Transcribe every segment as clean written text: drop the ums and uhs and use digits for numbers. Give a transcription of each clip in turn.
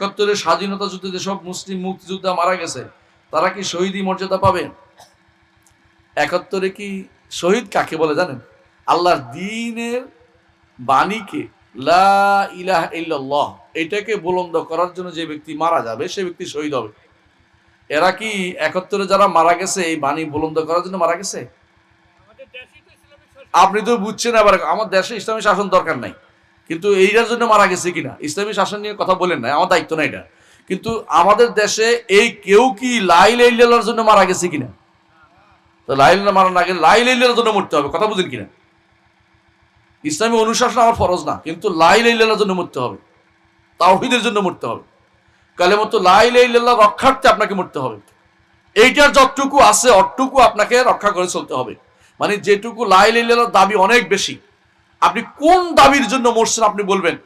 71-এর স্বাধীনতা যুদ্ধে যেসব মুসলিম মুক্তিযোদ্ধা মারা গেছে তারা কি শহীদি মর্যাদা পাবে? 71-এ কি শহীদ কাকে বলে জানেন? আল্লাহর দ্বীনের বাণীকে, লা ইলাহা ইল্লাল্লাহ, এটাকে বুলন্দ করার জন্য যে ব্যক্তি মারা যাবে সে ব্যক্তি শহীদ হবে। এরা কি 71-এ যারা মারা গেছে এই বাণী বুলন্দ করার জন্য মারা গেছে? আপনি তো বুঝছেন। আবার আমার দেশে ইসলামী শাসন দরকার নাই, কিন্তু এইটার জন্য মারা গেছে কিনা, ইসলামী শাসন নিয়ে কথা বলেন না, আমার দায়িত্ব না এটা। কিন্তু আমাদের দেশে এই কেউ কি লা ইলাহা ইল্লাল্লাহর জন্য মারা গেছে কিনা? তো লা ইলাহা মারা না গেলে লা ইলাহা ইল্লাল্লাহর জন্য মরতে হবে, কথা বুঝেন কিনা? ইসলামী অনুশাসন আমার ফরজ না, কিন্তু লা ইলাহা ইল্লাল্লাহর জন্য মরতে হবে, তাওহীদের জন্য মরতে হবে, কালেমাতু লা ইলাহা ইল্লাল্লাহ রক্ষার্থে আপনাকে মরতে হবে। এইটার যতটুকু আছে অতটুকু আপনাকে রক্ষা করে চলতে হবে। মানে যেটুকু লা ইলাহা ইল্লাল্লাহর দাবি অনেক বেশি, আপনি কোন দাবির জন্য মরছেন আপনি বলবেন।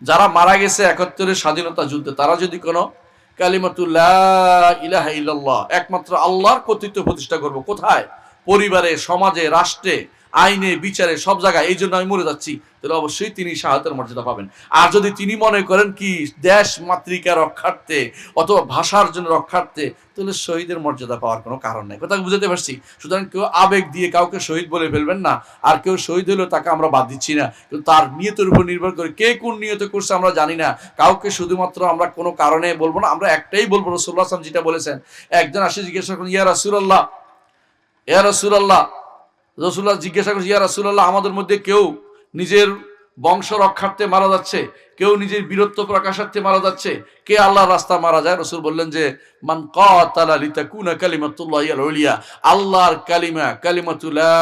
যারা মারা গেছে 71-এর স্বাধীনতা যুদ্ধে তারা যদি কোনো কালিমাতু লা ইলাহা ইল্লাল্লাহ, একমাত্র আল্লাহর কর্তৃত্ব প্রতিষ্ঠা করব, কোথায়? পরিবারে, সমাজে, রাষ্ট্রে, আইনে, বিচারে, সব জায়গায়, এই জন্য আমি মরে যাচ্ছি, তাহলে অবশ্যই তিনি শাহাদাতের মর্যাদা পাবেন। আর যদি তিনি মনে করেন কি দেশ মাতৃকা রক্ষার্থে অথবা ভাষার জন্য রক্ষার্থে, তাহলে শহীদের মর্যাদা পাওয়ার কোনো কারণ নেই। কথা বুঝতে পারছি? সুতরাং কেউ আবেগ দিয়ে কাউকে শহীদ বলে ফেলবেন না। আর কেউ শহীদ হলেও তাকে আমরা বাদ দিচ্ছি না, কিন্তু তার নিয়তের উপর নির্ভর করে, কে কোন নিয়তে করছে আমরা জানি না। কাউকে শুধুমাত্র আমরা কোনো কারণে বলবো না, আমরা একটাই বলবো, রাসূলুল্লাহ সাল্লাল্লাহু আলাইহি ওয়াসাল্লাম যেটা বলেছেন। একজন আসে জিজ্ঞাসা করেন, ইয়া রাসূলুল্লাহ, ইয়া রাসূলুল্লাহ, রাসূলুল্লাহ জিজ্ঞাসা করছে, ইয়া রাসূলুল্লাহ, আমাদের মধ্যে কেউ নিজের বংশ রক্ষার্থে মারা যাচ্ছে, কেউ নিজের বীরত্ব প্রকাশার্থে মারা যাচ্ছে, কে আল্লাহর রাস্তা মারা যায়। রাসূল বললেন যে মান কাতালা লিতাকুনা কালিমাতুল্লাহি আল উলিয়া, আল্লাহর কালিমা, কালিমাতু লা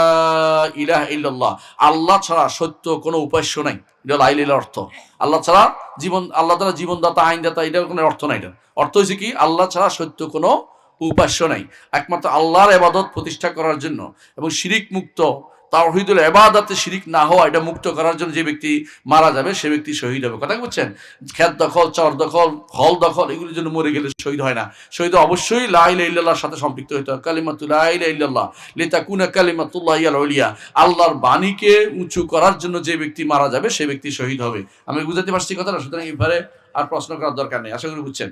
ইলাহা ইল্লাল্লাহ, আল্লাহ ছাড়া সত্য কোনো উপাস্য নাই, এটা লা ইলাহার অর্থ। আল্লাহ ছাড়া জীবন, আল্লাহ তাআলা জীবনদাতা, আইনদাতা, এটার কোনো অর্থ নাই। এটা অর্থ হচ্ছে কি, আল্লাহ ছাড়া সত্য কোনো উপাস্য নাই, একমাত্র আল্লাহর ইবাদত প্রতিষ্ঠা করার জন্য এবং শিরিক মুক্ত, তাওহীদুল ইবাদতে শিরিক না হওয়া, এটা মুক্ত করার জন্য যে ব্যক্তি মারা যাবে সে ব্যক্তি শহীদ হবে। কথা বুঝছেন? খেত দখল, চর দখল, হল দখল, এগুলির জন্য মরে গেলে শহীদ হয় না। শহীদ অবশ্যই লা ইলাহা ইল্লাল্লাহর সাথে সম্পৃক্ত হতে হবে। কালিমাতু লা ইলাহা ইল্লাল্লাহ লিতাকুনা কালিমাতুল্লাহি আল উলিয়া, আল্লাহর বাণীকে উঁচু করার জন্য যে ব্যক্তি মারা যাবে সে ব্যক্তি শহীদ হবে। আমি বুঝাতে পারছি কথাটা? সুতরাং এবারে আর প্রশ্ন করার দরকার নেই, আশা করি বুঝছেন।